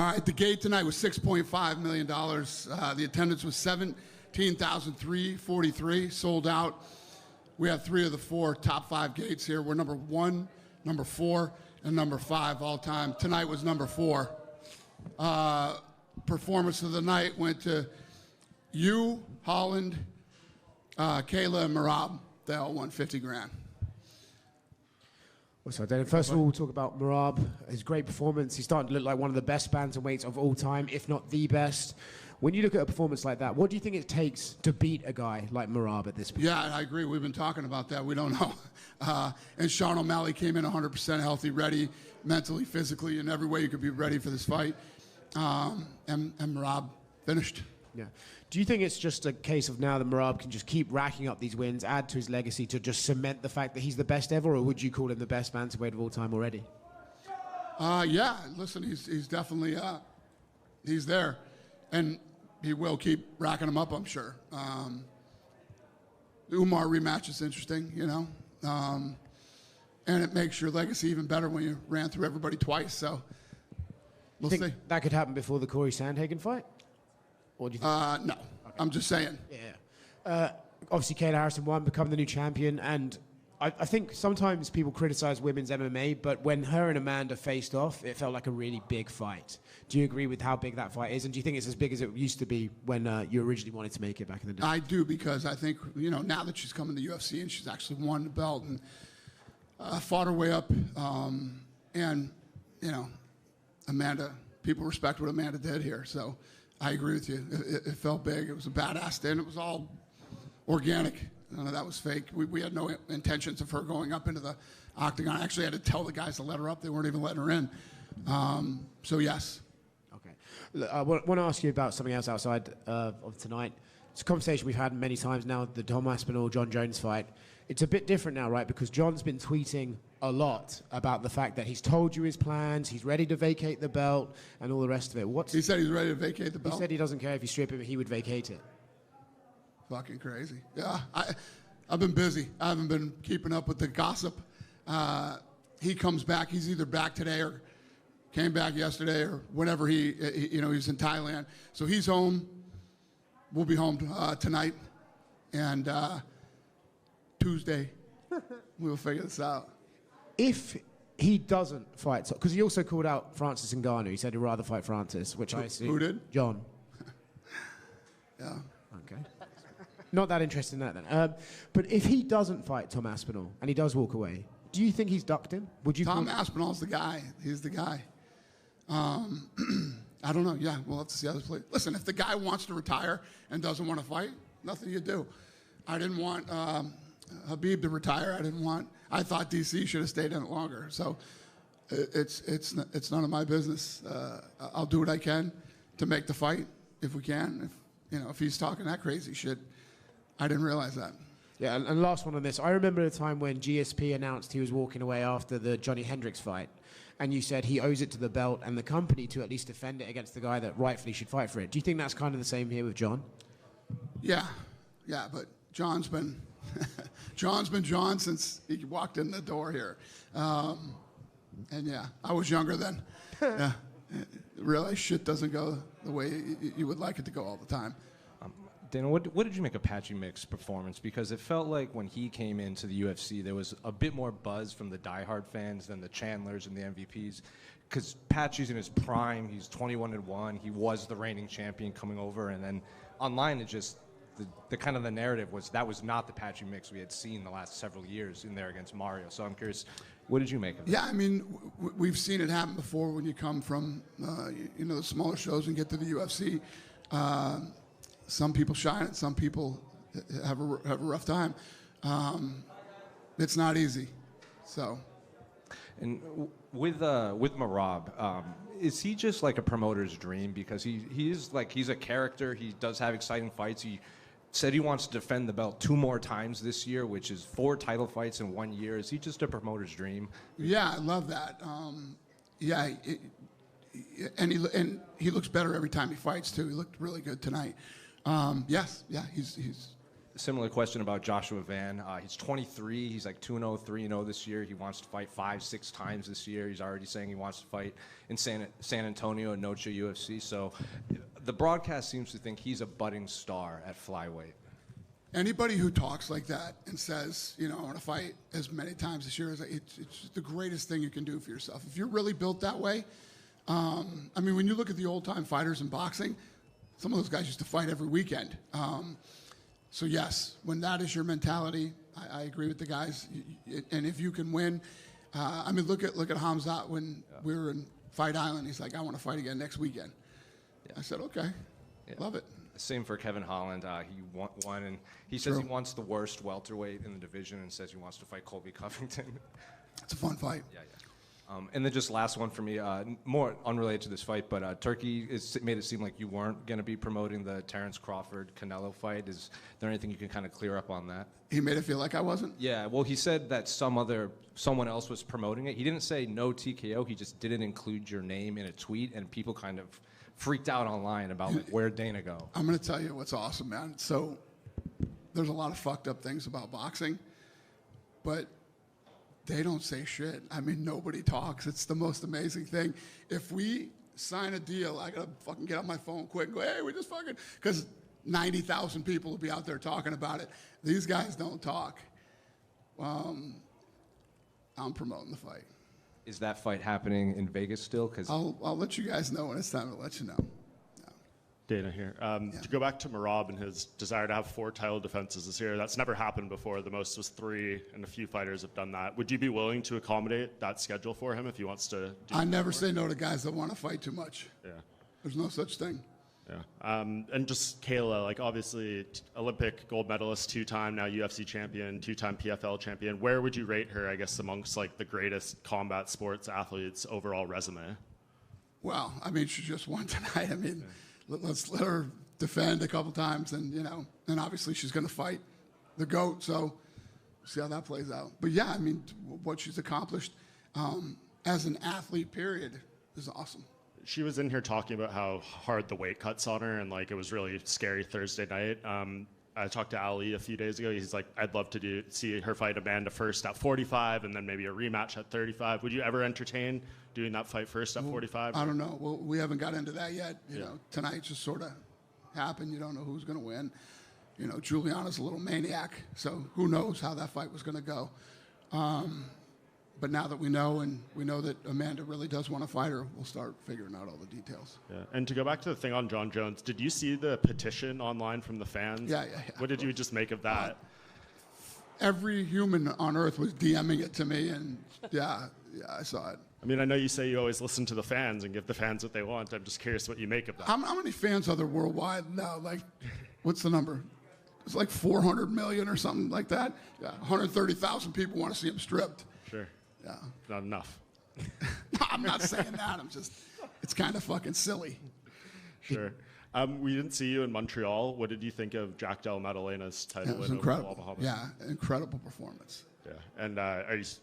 All right, the gate tonight was $6.5 million. The attendance was 17,343, sold out. We have 3 of the 4 top 5 gates here. We're number 1, number 4, and number 5 all time. Tonight was number 4. Performance of the night went to you, Holland, Kayla, and Merab. They all won 50 grand. So then, first of all, we'll talk about Merab. His great performance. He's starting to look like one of the best bantamweights of all time, if not the best. When you look at a performance like that, what do you think it takes to beat a guy like Merab at this point? Yeah, I agree. We've been talking about that. We don't know. And Sean O'Malley came in 100% healthy, ready, mentally, physically, in every way you could be ready for this fight. And Merab finished. Yeah. Do you think it's just a case of now that Merab can just keep racking up these wins, add to his legacy to just cement the fact that he's the best ever, or would you call him the best bantamweight of all time already? Yeah, listen, he's definitely, he's there. And he will keep racking them up, I'm sure. The Umar rematch is interesting, you know. And it makes your legacy even better when you ran through everybody twice, so we'll see. That could happen before the Corey Sandhagen fight? Or do you think no. Okay. I'm just saying. Yeah. Obviously, Kayla Harrison won, become the new champion, and I think sometimes people criticize women's MMA, but when her and Amanda faced off, it felt like a really big fight. Do you agree with how big that fight is, and do you think it's as big as it used to be when you originally wanted to make it back in the day? I do, because I think, you know, now that she's coming to UFC and she's actually won the belt and fought her way up, and, you know, Amanda, people respect what Amanda did here, so I agree with you. It felt big. It was a badass stand. It was all organic. None of that was fake. We had no intentions of her going up into the octagon. I actually had to tell the guys to let her up. They weren't even letting her in. So, yes. Okay. Look, I want to ask you about something else outside of tonight. It's a conversation we've had many times now, the Tom Aspinall, Jon Jones fight. It's a bit different now, right? Because Jon's been tweeting a lot about the fact that he's told you his plans, he's ready to vacate the belt, and all the rest of it. He said he's ready to vacate the belt? He said he doesn't care if you strip him, he would vacate it. Fucking crazy. Yeah, I've been busy. I haven't been keeping up with the gossip. He comes back. He's either back today or came back yesterday or whenever he's in Thailand. So he's home. We'll be home tonight. And Tuesday, we'll figure this out. If he doesn't fight, because he also called out Francis Ngannou. He said he'd rather fight Francis, which I assume... Who did? John. Yeah. Okay. Not that interested in that then. But if he doesn't fight Tom Aspinall and he does walk away, do you think he's ducked him? Tom Aspinall's the guy. He's the guy. I don't know. Yeah, we'll have to see how this plays. Listen, if the guy wants to retire and doesn't want to fight, nothing you do. I didn't want Habib to retire. I thought DC should have stayed in it longer. So it's none of my business. I'll do what I can to make the fight if we can. If he's talking that crazy shit, I didn't realize that. Yeah, and last one on this. I remember the time when GSP announced he was walking away after the Johnny Hendricks fight, and you said he owes it to the belt and the company to at least defend it against the guy that rightfully should fight for it. Do you think that's kind of the same here with Jon? Yeah, but Jon's been Jon since he walked in the door here. And yeah, I was younger then. Yeah, realize shit doesn't go the way you would like it to go all the time. Dana, what did you make of Patchy Mick's performance? Because it felt like when he came into the UFC, there was a bit more buzz from the diehard fans than the Chandlers and the MVPs. Because Patchy's in his prime, he's 21-1, he was the reigning champion coming over, and then online it just the kind of the narrative was that was not the Patchy Mix we had seen the last several years in there against Mario. So I'm curious, what did you make of it? Yeah, I mean, we've seen it happen before when you come from the smaller shows and get to the UFC. Some people shine and some people have a rough time. It's not easy. So. And with Merab, is he just like a promoter's dream? Because he's a character. He does have exciting fights. He said he wants to defend the belt 2 more times this year, which is 4 title fights in 1 year. Is he just a promoter's dream? Yeah, I love that. And he looks better every time he fights too. He looked really good tonight. He's similar question about Joshua Van. He's 23. He's like 2-0, 3-0 this year. He wants to fight 5-6 times this year. He's already saying he wants to fight in San Antonio and Noche UFC. So the broadcast seems to think he's a budding star at flyweight. Anybody who talks like that and says, I want to fight as many times this year, it's the greatest thing you can do for yourself. If you're really built that way, when you look at the old-time fighters in boxing, some of those guys used to fight every weekend. So yes, when that is your mentality, I agree with the guys. And if you can win, look at Hamzat when we were in Fight Island. He's like, I want to fight again next weekend. Yeah. I said, okay, love it. Same for Kevin Holland. He won, and he says he wants the worst welterweight in the division, and says he wants to fight Colby Covington. It's a fun fight. Yeah. And then just last one for me, more unrelated to this fight, but Turkey made it seem like you weren't going to be promoting the Terrence Crawford-Canelo fight. Is there anything you can kind of clear up on that? He made it feel like I wasn't? Yeah, well, he said that someone else was promoting it. He didn't say no TKO. He just didn't include your name in a tweet, and people kind of freaked out online about where'd Dana go. I'm going to tell you what's awesome, man. So there's a lot of fucked up things about boxing, but they don't say shit. Nobody talks. It's the most amazing thing. If we sign a deal, I got to fucking get on my phone quick and go, hey, we just fucking, because 90,000 people will be out there talking about it. These guys don't talk. I'm promoting the fight. Is that fight happening in Vegas still? Because I'll let you guys know when it's time to let you know. Dana here. To go back to Merab and his desire to have 4 title defenses this year, that's never happened before. The most was 3, and a few fighters have done that. Would you be willing to accommodate that schedule for him if he wants to do I never say no to guys that want to fight too much. Yeah. There's no such thing. Yeah. And just Kayla, obviously Olympic gold medalist, 2-time now UFC champion, 2-time PFL champion. Where would you rate her, I guess, amongst the greatest combat sports athletes overall resume? Well, she just won tonight. Let's let her defend a couple times, and and obviously she's going to fight the GOAT. So see how that plays out. But yeah, what she's accomplished as an athlete, period, is awesome. She was in here talking about how hard the weight cuts on her, and it was really scary Thursday night. I talked to Ali a few days ago. He's like, I'd love to see her fight Amanda first at 45, and then maybe a rematch at 35. Would you ever entertain doing that fight first at 45? I don't know. Well, we haven't got into that yet. You know, tonight just sort of happened. You don't know who's going to win. Juliana's a little maniac, so who knows how that fight was going to go. But now that we know, and we know that Amanda really does want to fight her, we'll start figuring out all the details. Yeah. And to go back to the thing on Jon Jones, did you see the petition online from the fans? Yeah. What did you just make of that? Every human on earth was DMing it to me, and yeah, I saw it. I know you say you always listen to the fans and give the fans what they want. I'm just curious what you make of that. How many fans are there worldwide now? What's the number? It's 400 million or something like that. Yeah, 130,000 people want to see him stripped. Sure. Yeah. Not enough. No, I'm not saying that. It's kind of fucking silly. Sure. We didn't see you in Montreal. What did you think of Jack Del Maddalena's title win over incredible. Muhammad? Yeah, incredible performance. Yeah. And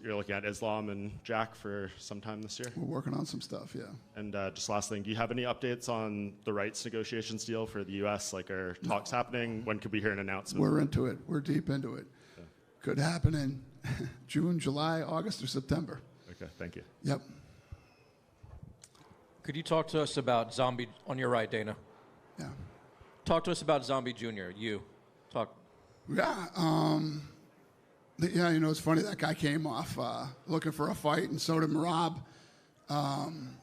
you're looking at Islam and Jack for some time this year? We're working on some stuff, yeah. And just last thing, do you have any updates on the rights negotiations deal for the U.S.? Are talks happening? When could we hear an announcement? We're into it. We're deep into it. Yeah. Could happen in June, July, August, or September. Okay, thank you. Yep. Could you talk to us about Zombie, on your right, Dana? Yeah. Talk to us about Zombie Jr., Talk. Yeah, it's funny, that guy came off looking for a fight, and so did Merab. I'm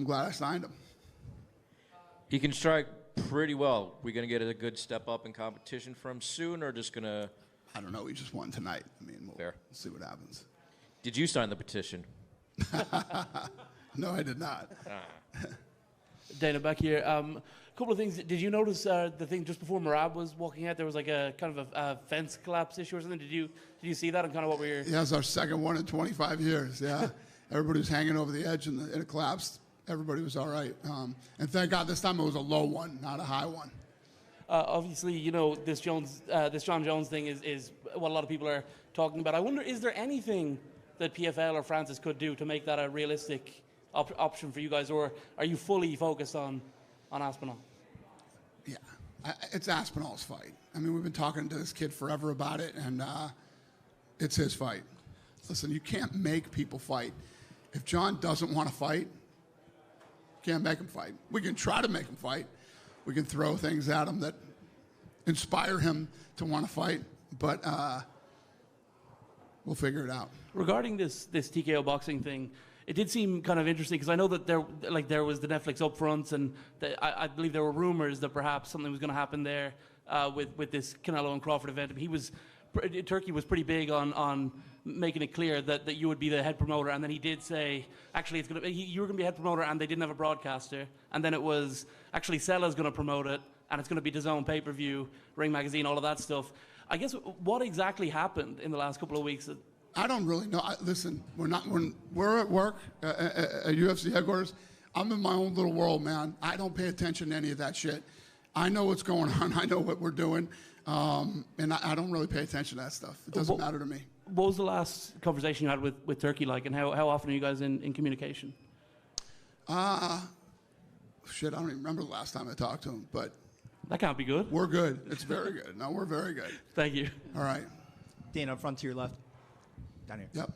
glad I signed him. He can strike pretty well. We going to get a good step up in competition from him soon, or just going to... I don't know. He just won tonight. We'll see what happens. Did you sign the petition? No, I did not. Dana, back here. A couple of things. Did you notice the thing just before Merab was walking out? There was a kind of a fence collapse issue or something. Did you see that and kind of what we were? Yeah, it's our second one in 25 years. Yeah, everybody was hanging over the edge and it collapsed. Everybody was all right. And thank God this time it was a low one, not a high one. Obviously, this Jon Jones thing is what a lot of people are talking about. I wonder, is there anything that PFL or Francis could do to make that a realistic option for you guys, or are you fully focused on Aspinall? Yeah, It's Aspinall's fight. I mean, we've been talking to this kid forever about it, and it's his fight. Listen, you can't make people fight. If Jon doesn't want to fight, you can't make him fight. We can try to make him fight. We can throw things at him that inspire him to want to fight, but we'll figure it out. Regarding this TKO boxing thing, it did seem kind of interesting because I know that there was the Netflix upfronts, and I believe there were rumors that perhaps something was going to happen there with this Canelo and Crawford event. Turkey was pretty big on making it clear that you would be the head promoter, and then he did say actually you were going to be head promoter, and they didn't have a broadcaster, and then it was actually Sella's going to promote it, and it's going to be DAZN pay-per-view, Ring Magazine, all of that stuff. I guess what exactly happened in the last couple of weeks? I don't really know. Listen, we're at work at UFC headquarters. I'm in my own little world, man. I don't pay attention to any of that shit. I know what's going on. I know what we're doing, and I don't really pay attention to that stuff. It doesn't matter to me. What was the last conversation you had with Turkey like, and how often are you guys in communication? Shit, I don't even remember the last time I talked to him, but that can't be good. We're good. It's very good. No, we're very good. Thank you. All right. Dana, up front to your left. Down here. Yep.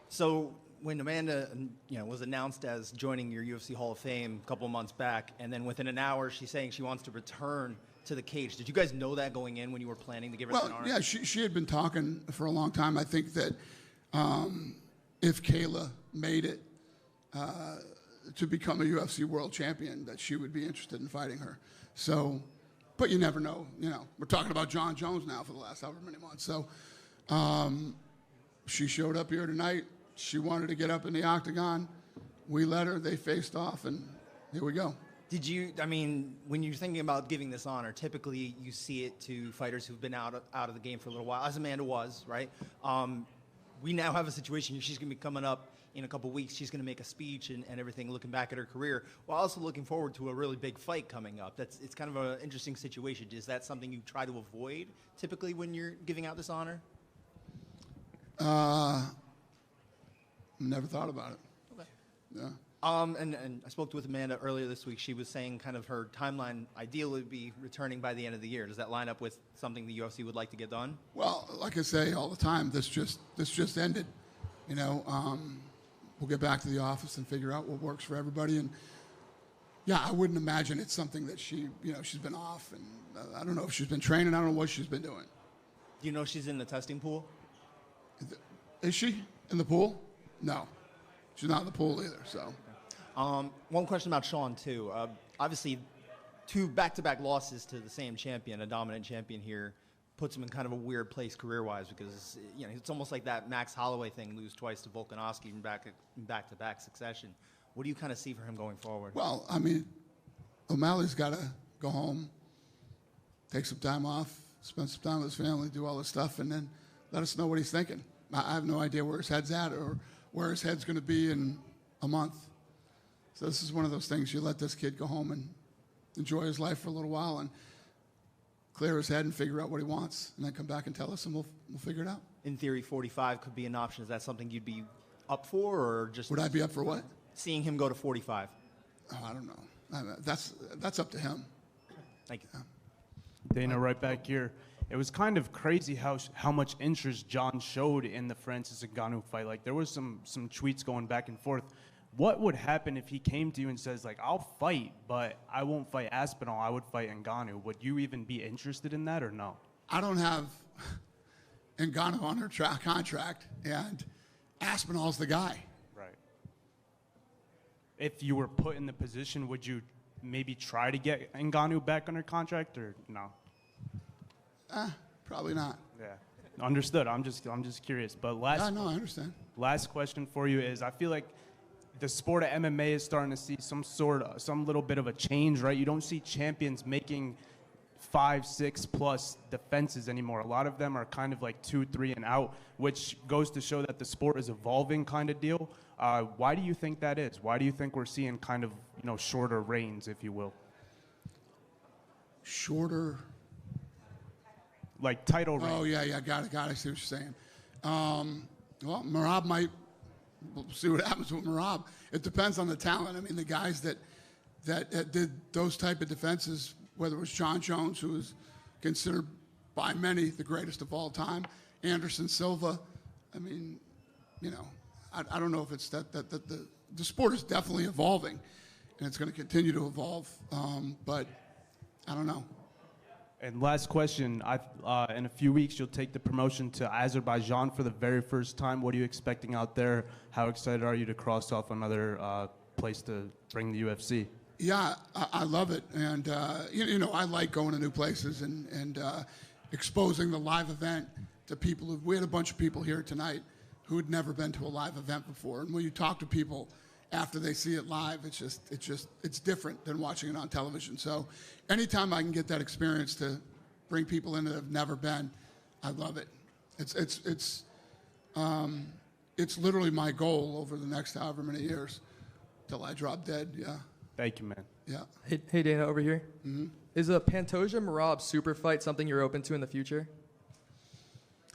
So when Amanda, was announced as joining your UFC Hall of Fame a couple of months back, and then within an hour she's saying she wants to return to the cage. Did you guys know that going in when you were planning to give her an honor? Yeah, she had been talking for a long time. I think that if Kayla made it to become a UFC world champion, that she would be interested in fighting her. So, but you never know. We're talking about Jon Jones now for the last however many months. So, she showed up here tonight. She wanted to get up in the octagon. We let her. They faced off, and here we go. When you're thinking about giving this honor, typically you see it to fighters who've been out of the game for a little while, as Amanda was, right? We now have a situation. She's going to be coming up in a couple weeks. She's going to make a speech and everything, looking back at her career, while also looking forward to a really big fight coming up. It's kind of an interesting situation. Is that something you try to avoid typically when you're giving out this honor? Never thought about it. Okay. Yeah. And I spoke with Amanda earlier this week. She was saying kind of her timeline ideally would be returning by the end of the year. Does that line up with something the UFC would like to get done? Well, like I say all the time, this just ended. We'll get back to the office and figure out what works for everybody. And yeah, I wouldn't imagine it's something that she's been off, and I don't know if she's been training. I don't know what she's been doing. Do you know she's in the testing pool? Is she in the pool? No, she's not in the pool either. So, one question about Sean too. Obviously, 2 back-to-back losses to the same champion, a dominant champion here, puts him in kind of a weird place career-wise because it's almost like that Max Holloway thing, lose twice to Volkanovski in back-to-back succession. What do you kind of see for him going forward? Well, O'Malley's got to go home, take some time off, spend some time with his family, do all this stuff, and then let us know what he's thinking. I have no idea where his head's at or where his head's going to be in a month. So this is one of those things, you let this kid go home and enjoy his life for a little while and clear his head and figure out what he wants, and then come back and tell us, and we'll figure it out. In theory, 45 could be an option. Is that something you'd be up for, or just... Would I be up for what? Seeing him go to 45. Oh, I don't know. That's up to him. Thank you. Dana, right back here. It was kind of crazy how much interest Jon showed in the Francis Ngannou fight. Like, there was some tweets going back and forth. What would happen if he came to you and says, like, I'll fight, but I won't fight Aspinall, I would fight Ngannou? Would you even be interested in that or no? I don't have Ngannou on her contract, and Aspinall's the guy. Right. If you were put in the position, would you maybe try to get Ngannou back under contract or no? Probably not. Yeah. Understood. I'm just curious. But I understand. Last question for you is, I feel like the sport of MMA is starting to see some little bit of a change, right? You don't see champions making 5, 6 plus defenses anymore. A lot of them are kind of like 2, 3 and out, which goes to show that the sport is evolving kind of deal. Why do you think that is? Why do you think we're seeing kind of, shorter reigns, if you will? Shorter? Like title reigns. Oh, yeah, got it. I see what you're saying. Well, Merab might... We'll see what happens with Merab. It depends on the talent. I mean, the guys that did those type of defenses whether it was Jon Jones, who is considered by many the greatest of all time, Anderson Silva. I mean, you know, I don't know if it's that the sport is definitely evolving, and it's going to continue to evolve, but I don't know. And last question, in a few weeks you'll take the promotion to Azerbaijan for the very first time. What are you expecting out there? How excited are you to cross off another place to bring the UFC? Yeah, I love it, and you know, I like going to new places and exposing the live event to people. We had a bunch of people here tonight who had never been to a live event before, and when you talk to people after they see it live, it's different than watching it on television. So anytime I can get that experience to bring people in that have never been, I love it. It's literally my goal over the next however many years till I drop dead. Yeah. Thank you, man. Yeah. Hey Dana, over here. Mm-hmm. Is a Pantoja Merab super fight something you're open to in the future?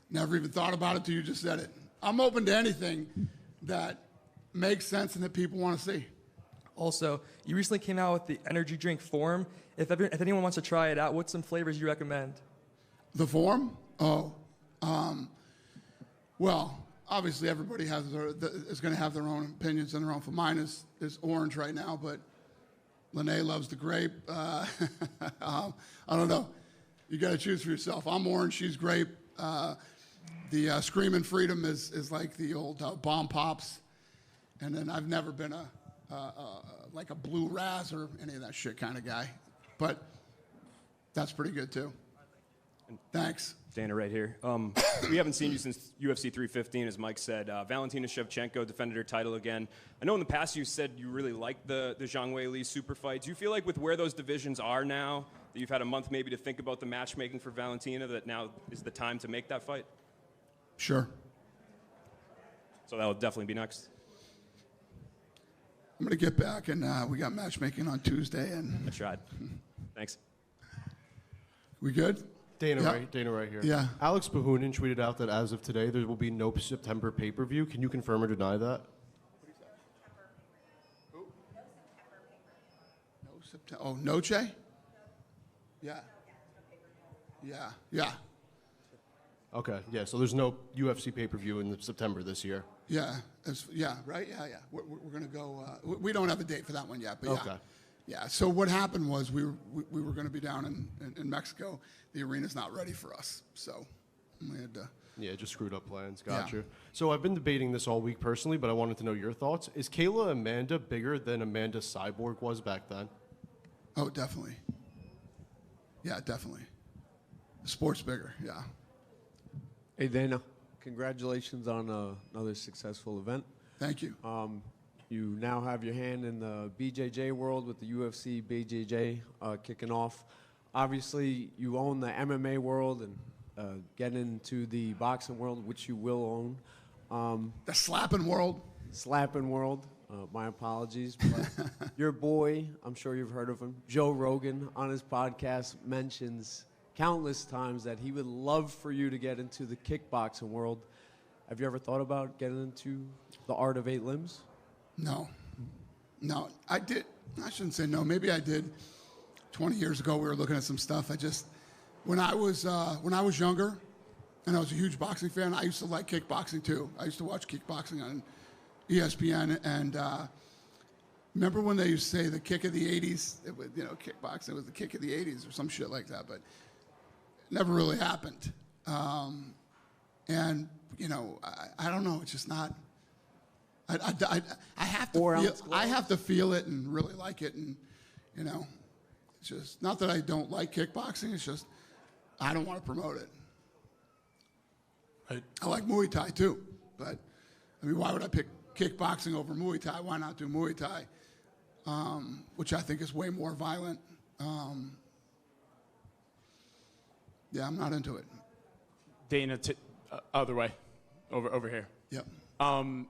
Never even thought about it till you just said it. I'm open to anything that makes sense and that people want to see. Also, you recently came out with the energy drink Form. If anyone wants to try it out, what's some flavors you recommend? The Form? Well, obviously everybody is going to have their own opinions and their own. For mine is orange right now, but Lene loves the grape. I don't know. You got to choose for yourself. I'm orange. She's grape. The Screamin' Freedom is like the old Bomb Pops. And then I've never been like a Blue Raz or any of that shit kind of guy. But that's pretty good, too. Thanks. Dana right here. We haven't seen you since UFC 315, as Mike said. Valentina Shevchenko defended her title again. I know in the past you said you really liked the Zhang Weili super fight. Do you feel like with where those divisions are now, that you've had a month maybe to think about the matchmaking for Valentina, that now is the time to make that fight? Sure. So that will definitely be next. I'm going to get back, and we got matchmaking on Tuesday. And I tried. Thanks. We good? Dana right here. Yeah. Alex Bahunin tweeted out that as of today, there will be no September pay-per-view. Can you confirm or deny that? No September. Oh, Noche? Yeah. Yeah. Okay, yeah, so there's no UFC pay-per-view in September this year. Yeah, right? Yeah. We're going to go, we don't have a date for that one yet, but yeah. Okay. Yeah, so what happened was we were going to be down in Mexico. The arena's not ready for us, so we had to. Yeah, just screwed up plans. Gotcha. So I've been debating this all week personally, but I wanted to know your thoughts. Is Kayla Amanda bigger than Amanda Cyborg was back then? Oh, definitely. Yeah, definitely. The sport's bigger, yeah. Hey, Dana, congratulations on another successful event. Thank you. You now have your hand in the BJJ world with the UFC BJJ kicking off. Obviously, you own the MMA world and getting into the boxing world, which you will own. The slapping world. Slapping world. My apologies. But your boy, I'm sure you've heard of him, Joe Rogan, on his podcast mentions countless times that he would love for you to get into the kickboxing world. Have you ever thought about getting into the art of 8 limbs? No, I did. I shouldn't say no. Maybe I did. 20 years ago, we were looking at some stuff. When I was younger, and I was a huge boxing fan, I used to like kickboxing too. I used to watch kickboxing on ESPN, and remember when they used to say the kick of the 80s? It was, kickboxing was the kick of the 80s or some shit like that, but it never really happened. And I don't know. It's just not. I have to feel it and really like it, and it's just not that I don't like kickboxing. It's just I don't want to promote it. I like Muay Thai too, but I mean, why would I pick kickboxing over Muay Thai? Why not do Muay Thai, which I think is way more violent? Yeah, I'm not into it. Dana, other way, over here. Yep.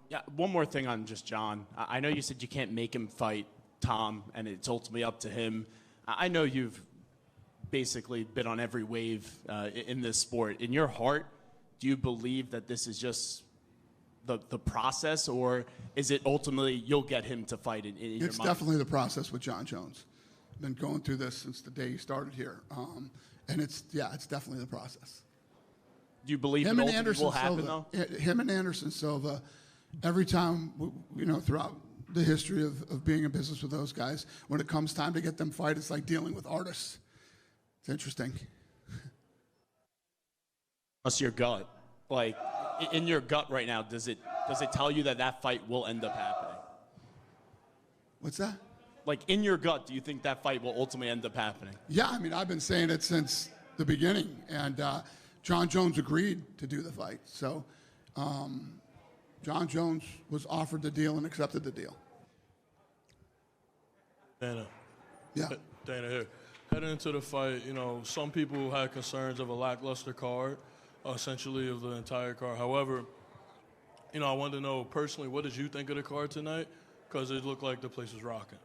Yeah, one more thing on just Jon. I know you said you can't make him fight Tom, and it's ultimately up to him. I know you've basically been on every wave in this sport. In your heart, do you believe that this is just the process, or is it ultimately you'll get him to fight in your mind? It's definitely the process with Jon Jones. been going through this since the day he started here. And it's definitely the process. Do you believe Him it and ultimately Anderson will happen, Silva, though? him and Anderson Silva, every time, throughout the history of being in business with those guys, when it comes time to get them fight, it's like dealing with artists. It's interesting. What's your gut? Like, in your gut right now, does it tell you that fight will end up happening? What's that? Like, in your gut, do you think that fight will ultimately end up happening? Yeah, I mean, I've been saying it since the beginning, and Jon Jones agreed to do the fight. So Jon Jones was offered the deal and accepted the deal. Dana. Yeah. Dana here. Heading into the fight, some people had concerns of a lackluster card, essentially of the entire card. However, I wanted to know personally, what did you think of the card tonight? Because it looked like the place was rocking.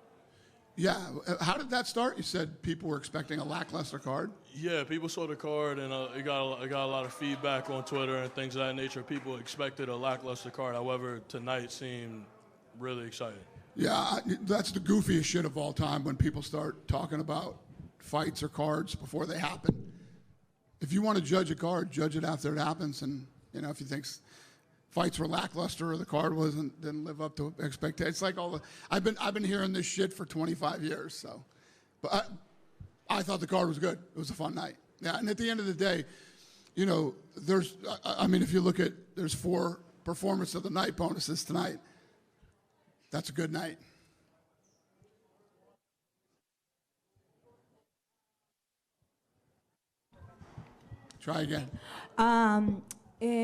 Yeah. How did that start? You said people were expecting a lackluster card? Yeah, people saw the card, and it got a lot of feedback on Twitter and things of that nature. People expected a lackluster card. However, tonight seemed really exciting. Yeah, that's the goofiest shit of all time when people start talking about fights or cards before they happen. If you want to judge a card, judge it after it happens. And, if you think fights were lackluster or the card didn't live up to expectations. It's like I've been hearing this shit for 25 years. So, but I thought the card was good. It was a fun night. Yeah, and at the end of the day, if you look at, there's 4 performance of the night bonuses tonight. That's a good night. Try again.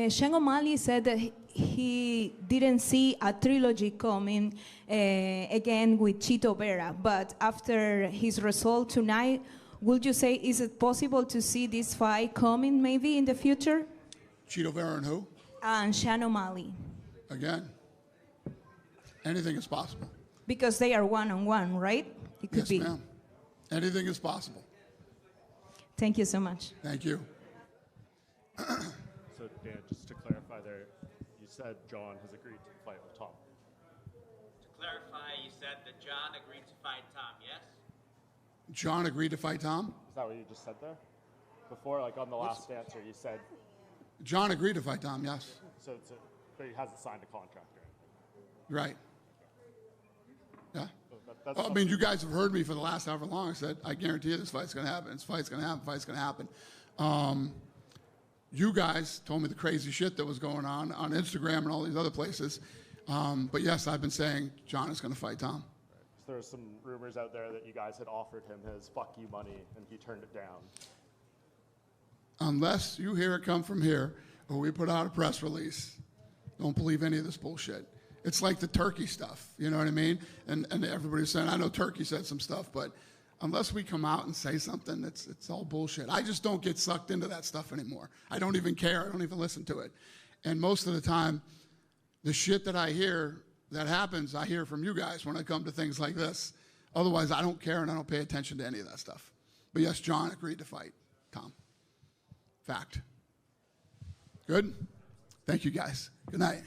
Sean O'Malley said that he didn't see a trilogy coming again with Chito Vera, but after his result tonight, would you say, is it possible to see this fight coming maybe in the future? Chito Vera and who? And Sean O'Malley. Again, anything is possible. Because they are one-on-one, right? It could be. Yes, ma'am. Anything is possible. Thank you so much. Thank you. So, Dan, just to clarify there, you said Jon has agreed to fight with Tom. To clarify, you said that Jon agreed to fight Tom, yes? Jon agreed to fight Tom? Is that what you just said there? Before, on the last answer, you said... Jon agreed to fight Tom, yes. So but he hasn't signed a contract or anything. Right. Yeah. You guys have heard me for the last however long. I said, I guarantee you this fight's going to happen. This fight's going to happen. Fight's going to happen. You guys told me the crazy shit that was going on Instagram and all these other places. But yes, I've been saying Jon is going to fight Tom. So there were some rumors out there that you guys had offered him his fuck you money and he turned it down. Unless you hear it come from here or we put out a press release, don't believe any of this bullshit. It's like the Turkey stuff, you know what I mean? And everybody's saying, I know Turkey said some stuff, but unless we come out and say something, it's all bullshit. I just don't get sucked into that stuff anymore. I don't even care. I don't even listen to it. And most of the time, the shit that I hear that happens, I hear from you guys when I come to things like this. Otherwise, I don't care and I don't pay attention to any of that stuff. But yes, Jon agreed to fight Tom. Fact. Good? Thank you, guys. Good night.